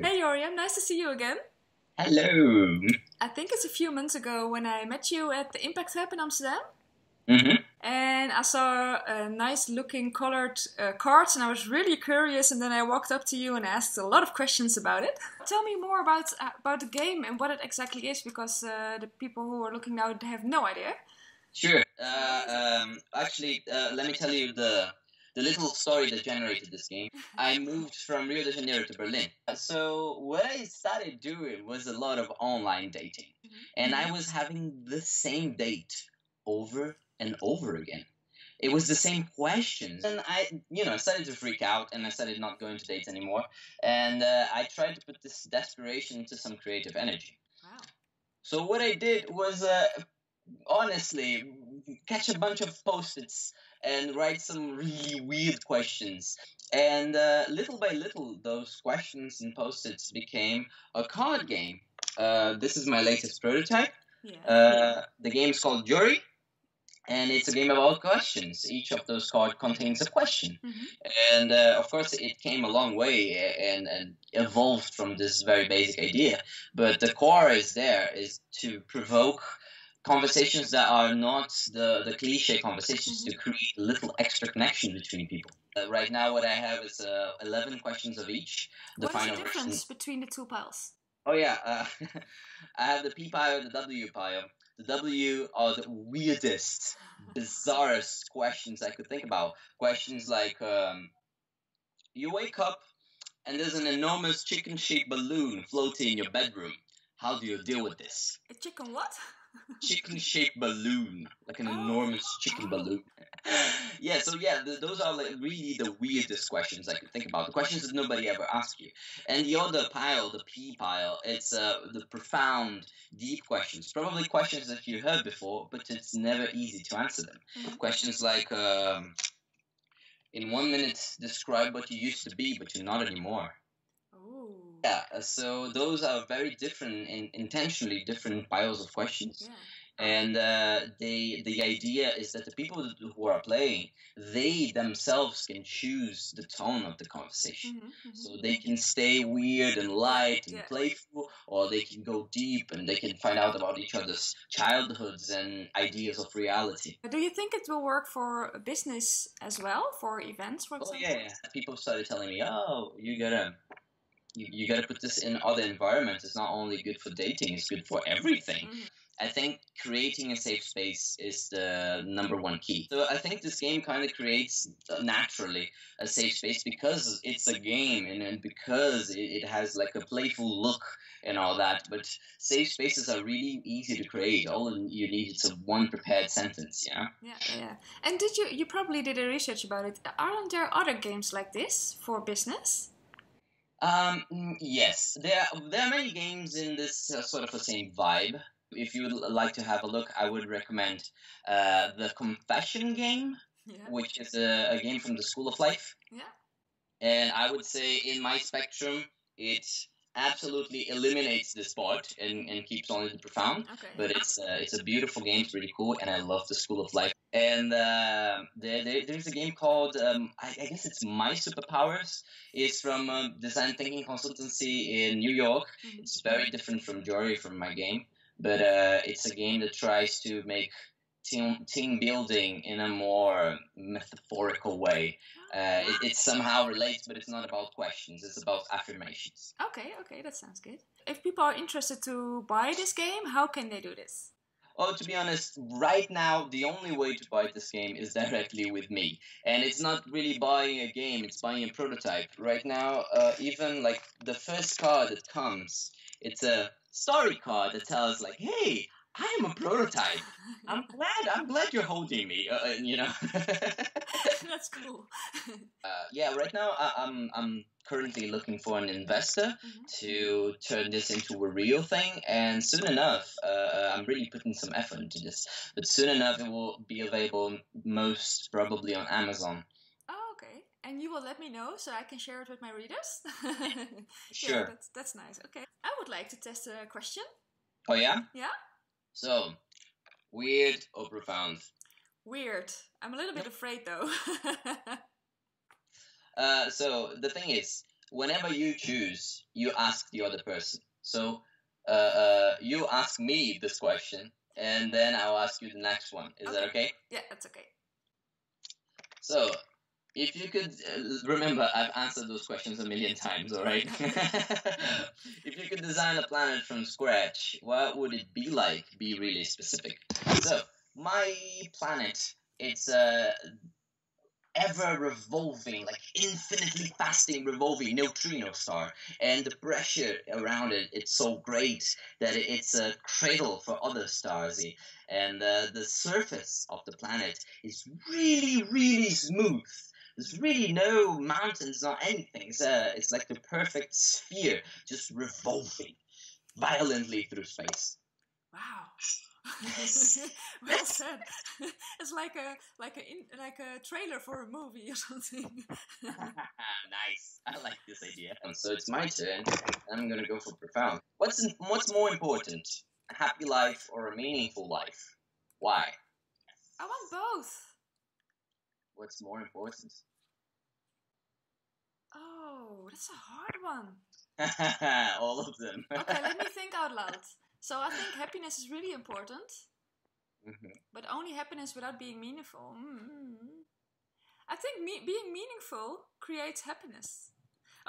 Hey Joriam, nice to see you again. Hello. I think it's a few months ago when I met you at the Impact Hub in Amsterdam. Mm-hmm. And I saw nice looking colored cards and I was really curious and then I walked up to you and asked a lot of questions about it. Tell me more about the game and what it exactly is because the people who are looking now have no idea. Sure. Let me tell you the little story that generated this game. I moved from Rio de Janeiro to Berlin. So what I started doing was a lot of online dating, and I was having the same date over and over again. It was the same questions, and I started to freak out, and I started not going to dates anymore. And I tried to put this desperation into some creative energy. Wow. So what I did was honestly catch a bunch of post-its and write some really weird questions, and little by little those questions and post-its became a card game. This is my latest prototype. The game is called Jori, and it's a game about questions. Each of those cards contains a question. And of course it came a long way and evolved from this very basic idea, but the core is to provoke conversations that are not the cliche conversations, to create a little extra connection between people. Right now what I have is 11 questions of each. The What is final the version. difference between the two piles? Oh yeah, I have the P pile, the W pile. The W are the weirdest, bizarrest questions I could think about. Questions like, you wake up and there's an enormous chicken-shaped balloon floating in your bedroom. How do you deal with this? A chicken what? Chicken-shaped balloon, like an enormous chicken balloon. Those are like really the weirdest questions I could think about. The questions that nobody ever asks you. And the other pile, the P pile, it's the profound, deep questions. Probably questions that you heard before, but it's never easy to answer them. Questions like, in 1 minute, describe what you used to be, but you're not anymore. Oh. Yeah, so those are very different, intentionally different piles of questions. Yeah. And the idea is that the people who are playing, they themselves can choose the tone of the conversation. So they can stay weird and light and playful, or they can go deep and they can find out about each other's childhoods and ideas of reality. Do you think it will work for a business as well, for events, for example? Oh yeah. People started telling me, oh, you gotta put this in other environments. It's not only good for dating, it's good for everything. I think creating a safe space is the number one key. So I think this game kind of creates naturally a safe space because it's a game and because it has like a playful look and all that. But safe spaces are really easy to create. All you need is one prepared sentence, yeah? Yeah. And you probably did a research about it. Aren't there other games like this for business? Yes, there are many games in this sort of the same vibe. If you would like to have a look, I would recommend the Confession game, which is a game from the School of Life. Yeah. And I would say in my spectrum, it absolutely eliminates this part and keeps only the profound. Okay. But it's a beautiful game, it's really cool, and I love the School of Life. And there's a game called, I guess it's My Superpowers. It's from design thinking consultancy in New York. It's very different from Jori, from my game. But it's a game that tries to make team building in a more metaphorical way. It somehow relates, but it's not about questions. It's about affirmations. Okay, that sounds good. If people are interested to buy this game, how can they do this? Oh, to be honest, right now, the only way to buy this game is directly with me. And it's not really buying a game, it's buying a prototype. Right now, even like the first card that comes, it's a story card that tells like, hey, I am a prototype. I'm glad you're holding me, you know. That's cool. Right now I'm currently looking for an investor to turn this into a real thing, and soon enough, I'm really putting some effort into this. But soon enough, it will be available most probably on Amazon. Oh, okay. And you will let me know so I can share it with my readers? Sure. Yeah, that's nice. Okay. I would like to test a question. Oh yeah? Yeah? So, weird or profound? Weird. I'm a little bit afraid though. So the thing is, whenever you choose, you ask the other person. So you ask me this question, and then I'll ask you the next one. Is that okay? Yeah, that's okay. So, if you could remember, I've answered those questions a million times, all right? If you could design a planet from scratch, what would it be like? Be really specific. So, my planet, it's ever revolving, like infinitely fasting revolving neutrino star, and the pressure around it, it's so great that it's a cradle for other stars, and the surface of the planet is really, really smooth. There's really no mountains, not anything. It's like the perfect sphere, just revolving violently through space. Wow. Well said. It's like a trailer for a movie or something. Nice. I like this idea. And so it's my turn. I'm gonna go for profound. What's more important, a happy life or a meaningful life? Why? I want both. What's more important? Oh, that's a hard one. All of them. Okay, let me think out loud. So I think happiness is really important, but only happiness without being meaningful. I think being meaningful creates happiness.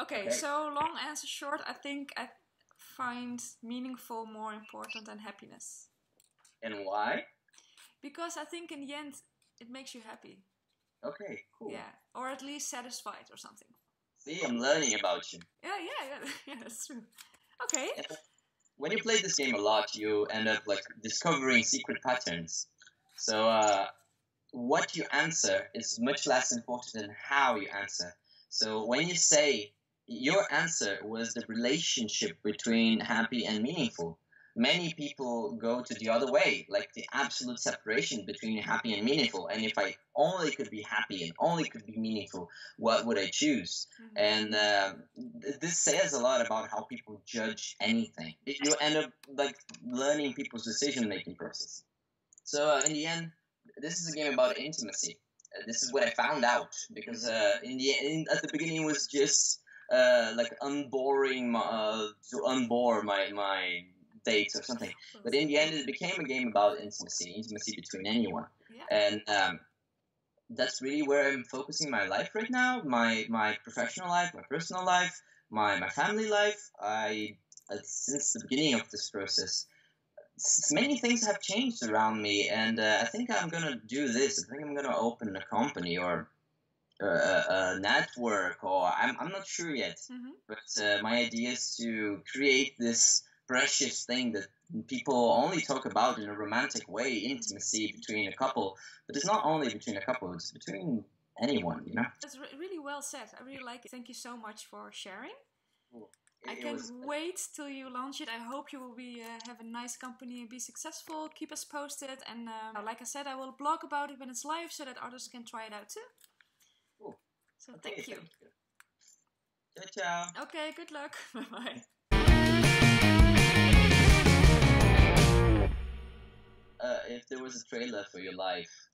Okay, so long answer short, I think I find meaningful more important than happiness. And why? Because I think in the end, it makes you happy. Okay, cool. Yeah, or at least satisfied or something. See, I'm learning about you. Yeah, that's true. Okay. When you play this game a lot, you end up like discovering secret patterns. So what you answer is much less important than how you answer. So when you say your answer was the relationship between happy and meaningful, many people go to the other way, like the absolute separation between happy and meaningful. And if I only could be happy and only could be meaningful, what would I choose? And this says a lot about how people judge anything. You end up like learning people's decision-making process. So in the end, this is a game about intimacy. This is what I found out, because at the beginning it was just like to unbore my dates or something. But in the end, it became a game about intimacy between anyone. Yeah. And that's really where I'm focusing my life right now. My professional life, my personal life, my family life. Since the beginning of this process, many things have changed around me, and I think I'm gonna do this. I think I'm gonna open a company or a network, or I'm not sure yet. But my idea is to create this precious thing that people only talk about in a romantic way, intimacy between a couple. But it's not only between a couple; it's between anyone, you know. That's really well said. I really like it. Thank you so much for sharing. Cool. I can't wait till you launch it. I hope you will have a nice company and be successful. Keep us posted, and like I said, I will blog about it when it's live so that others can try it out too. Cool. So thank you. Ciao, ciao. Okay, good luck. Bye bye. If there was a trailer for your life,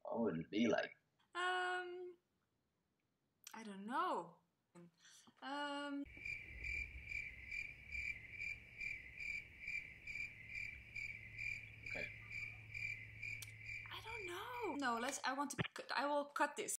what would it be like? I don't know. Okay. I don't know. No, I will cut this.